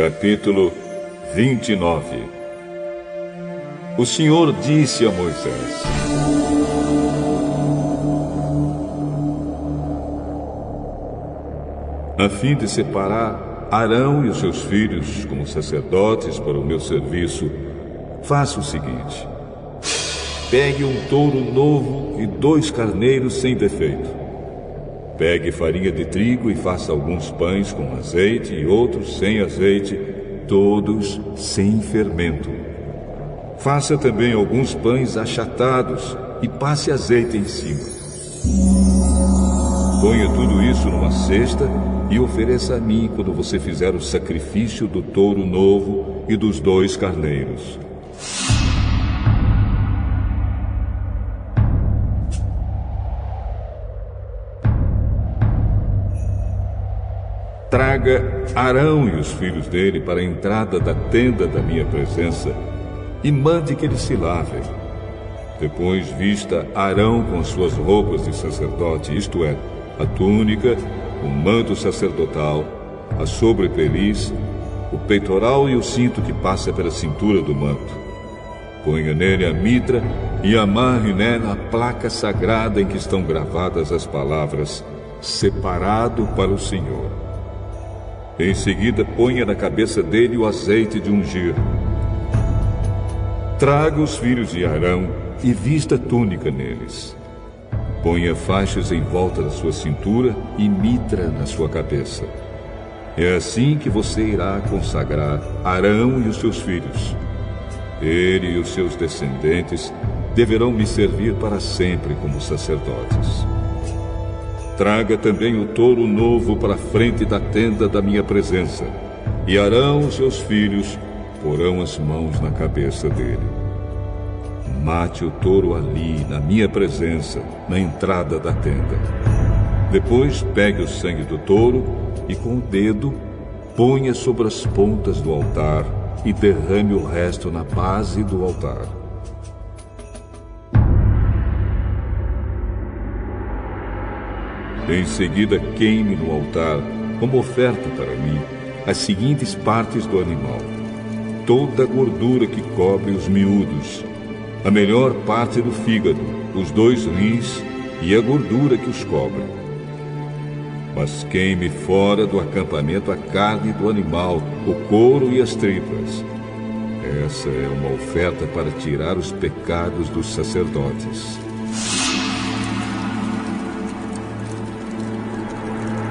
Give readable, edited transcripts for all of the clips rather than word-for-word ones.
Capítulo 29. O Senhor disse a Moisés: a fim de separar Arão e os seus filhos como sacerdotes para o meu serviço, faça o seguinte: pegue um touro novo e 2 carneiros sem defeito. Pegue farinha de trigo e faça alguns pães com azeite e outros sem azeite, todos sem fermento. Faça também alguns pães achatados e passe azeite em cima. Ponha tudo isso numa cesta e ofereça a mim quando você fizer o sacrifício do touro novo e dos 2 carneiros. Traga Arão e os filhos dele para a entrada da tenda da minha presença e mande que eles se lavem. Depois vista Arão com as suas roupas de sacerdote, isto é, a túnica, o manto sacerdotal, a sobrepeliz, o peitoral e o cinto que passa pela cintura do manto. Ponha nele a mitra e amarre nela a placa sagrada em que estão gravadas as palavras "Separado para o Senhor". Em seguida, ponha na cabeça dele o azeite de ungir. Traga os filhos de Arão e vista túnica neles. Ponha faixas em volta da sua cintura e mitra na sua cabeça. É assim que você irá consagrar Arão e os seus filhos. Ele e os seus descendentes deverão me servir para sempre como sacerdotes. Traga também o touro novo para a frente da tenda da minha presença, e Arão e seus filhos porão as mãos na cabeça dele. Mate o touro ali, na minha presença, na entrada da tenda. Depois pegue o sangue do touro e com o dedo ponha sobre as pontas do altar e derrame o resto na base do altar. Em seguida, queime no altar, como oferta para mim, as seguintes partes do animal: toda a gordura que cobre os miúdos, a melhor parte do fígado, os 2 rins e a gordura que os cobre. Mas queime fora do acampamento a carne do animal, o couro e as tripas. Essa é uma oferta para tirar os pecados dos sacerdotes.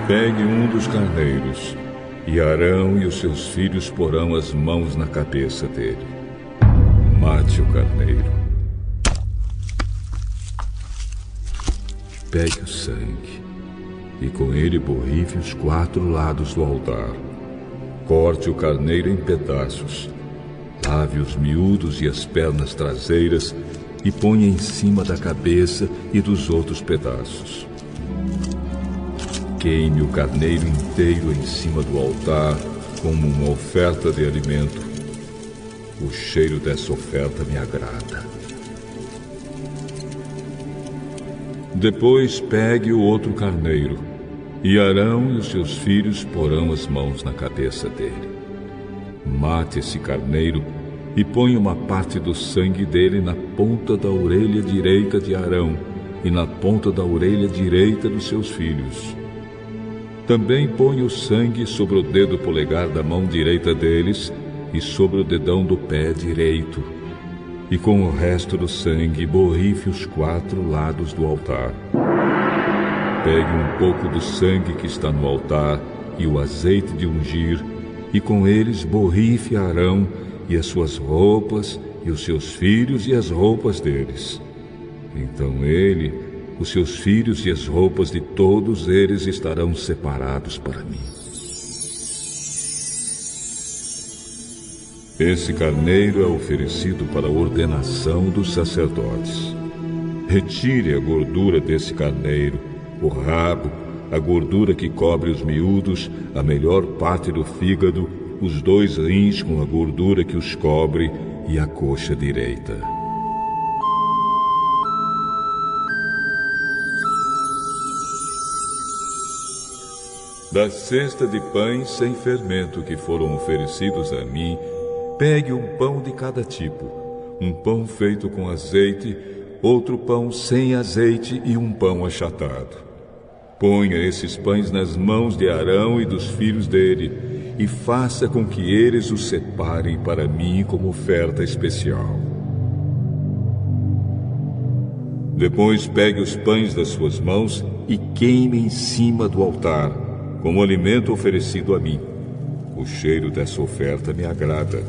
Pegue um dos carneiros, e Arão e os seus filhos porão as mãos na cabeça dele. Mate o carneiro. Pegue o sangue, e com ele borrife os 4 lados do altar. Corte o carneiro em pedaços. Lave os miúdos e as pernas traseiras, e ponha em cima da cabeça e dos outros pedaços. Queime o carneiro inteiro em cima do altar como uma oferta de alimento. O cheiro dessa oferta me agrada. Depois pegue o outro carneiro, e Arão e os seus filhos porão as mãos na cabeça dele. Mate esse carneiro e ponha uma parte do sangue dele na ponta da orelha direita de Arão e na ponta da orelha direita dos seus filhos. Também ponha o sangue sobre o dedo polegar da mão direita deles e sobre o dedão do pé direito. E com o resto do sangue borrife os 4 lados do altar. Pegue um pouco do sangue que está no altar e o azeite de ungir, e com eles borrife Arão e as suas roupas, e os seus filhos e as roupas deles. Então ele, os seus filhos e as roupas de todos eles estarão separados para mim. Esse carneiro é oferecido para a ordenação dos sacerdotes. Retire a gordura desse carneiro, o rabo, a gordura que cobre os miúdos, a melhor parte do fígado, os 2 rins com a gordura que os cobre e a coxa direita. Da cesta de pães sem fermento que foram oferecidos a mim, pegue um pão de cada tipo, um pão feito com azeite, outro pão sem azeite e um pão achatado. Ponha esses pães nas mãos de Arão e dos filhos dele, e faça com que eles os separem para mim como oferta especial. Depois pegue os pães das suas mãos e queime em cima do altar, como alimento oferecido a mim. O cheiro dessa oferta me agrada.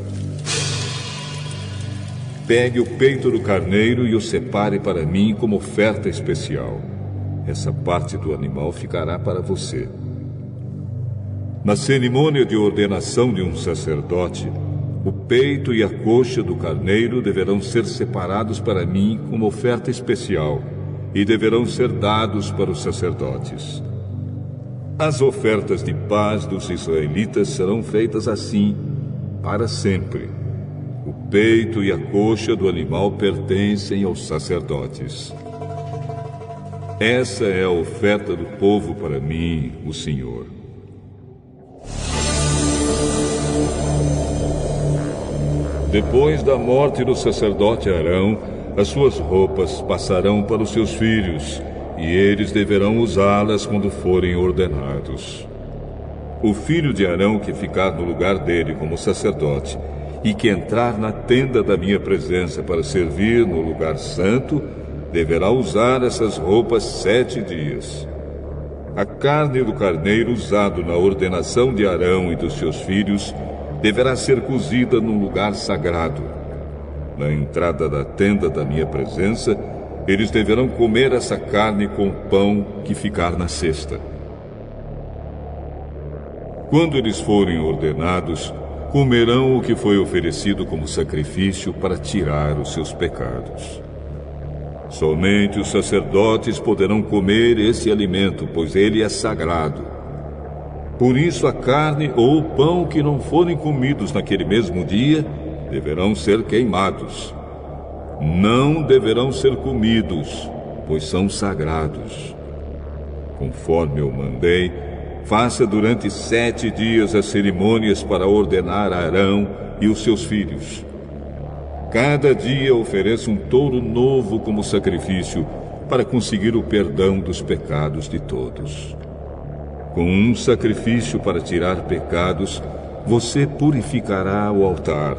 Pegue o peito do carneiro e o separe para mim como oferta especial. Essa parte do animal ficará para você. Na cerimônia de ordenação de um sacerdote, o peito e a coxa do carneiro deverão ser separados para mim como oferta especial e deverão ser dados para os sacerdotes. As ofertas de paz dos israelitas serão feitas assim, para sempre. O peito e a coxa do animal pertencem aos sacerdotes. Essa é a oferta do povo para mim, o Senhor. Depois da morte do sacerdote Arão, as suas roupas passarão para os seus filhos, e eles deverão usá-las quando forem ordenados. O filho de Arão que ficar no lugar dele como sacerdote e que entrar na tenda da minha presença para servir no lugar santo, deverá usar essas roupas 7 dias. A carne do carneiro usado na ordenação de Arão e dos seus filhos deverá ser cozida num lugar sagrado. Na entrada da tenda da minha presença, eles deverão comer essa carne com o pão que ficar na cesta. Quando eles forem ordenados, comerão o que foi oferecido como sacrifício para tirar os seus pecados. Somente os sacerdotes poderão comer esse alimento, pois ele é sagrado. Por isso, a carne ou o pão que não forem comidos naquele mesmo dia deverão ser queimados. Não deverão ser comidos, pois são sagrados. Conforme eu mandei, faça durante 7 dias as cerimônias para ordenar a Arão e os seus filhos. Cada dia ofereça um touro novo como sacrifício para conseguir o perdão dos pecados de todos. Com um sacrifício para tirar pecados, você purificará o altar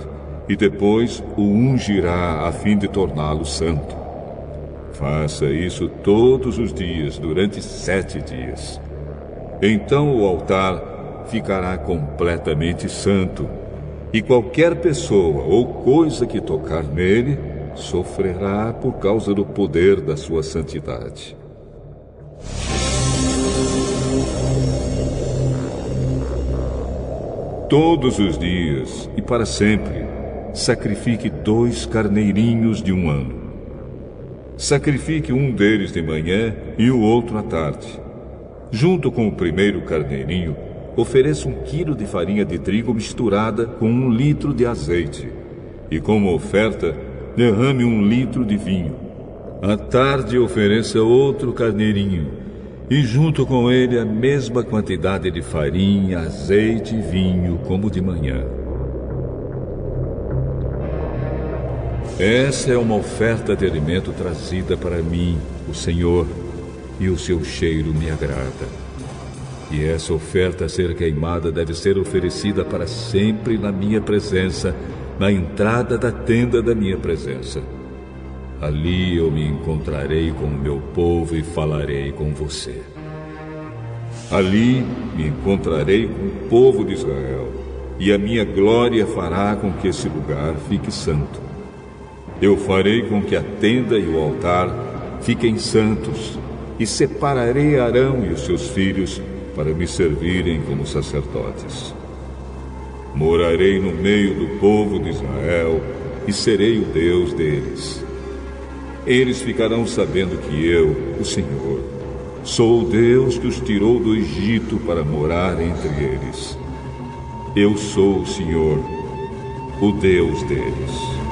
e depois o ungirá a fim de torná-lo santo. Faça isso todos os dias, durante 7 dias. Então o altar ficará completamente santo, e qualquer pessoa ou coisa que tocar nele sofrerá por causa do poder da sua santidade. Todos os dias e para sempre, sacrifique 2 carneirinhos de 1 ano. Sacrifique um deles de manhã e o outro à tarde. Junto com o primeiro carneirinho, ofereça 1 quilo de farinha de trigo misturada com 1 litro de azeite. E como oferta, derrame 1 litro de vinho. À tarde, ofereça outro carneirinho. E junto com ele a mesma quantidade de farinha, azeite e vinho, como de manhã. Essa é uma oferta de alimento trazida para mim, o Senhor, e o seu cheiro me agrada. E essa oferta a ser queimada deve ser oferecida para sempre na minha presença, na entrada da tenda da minha presença. Ali eu me encontrarei com o meu povo e falarei com você. Ali me encontrarei com o povo de Israel, e a minha glória fará com que esse lugar fique santo. Eu farei com que a tenda e o altar fiquem santos, e separarei Arão e os seus filhos para me servirem como sacerdotes. Morarei no meio do povo de Israel e serei o Deus deles. Eles ficarão sabendo que eu, o Senhor, sou o Deus que os tirou do Egito para morar entre eles. Eu sou o Senhor, o Deus deles.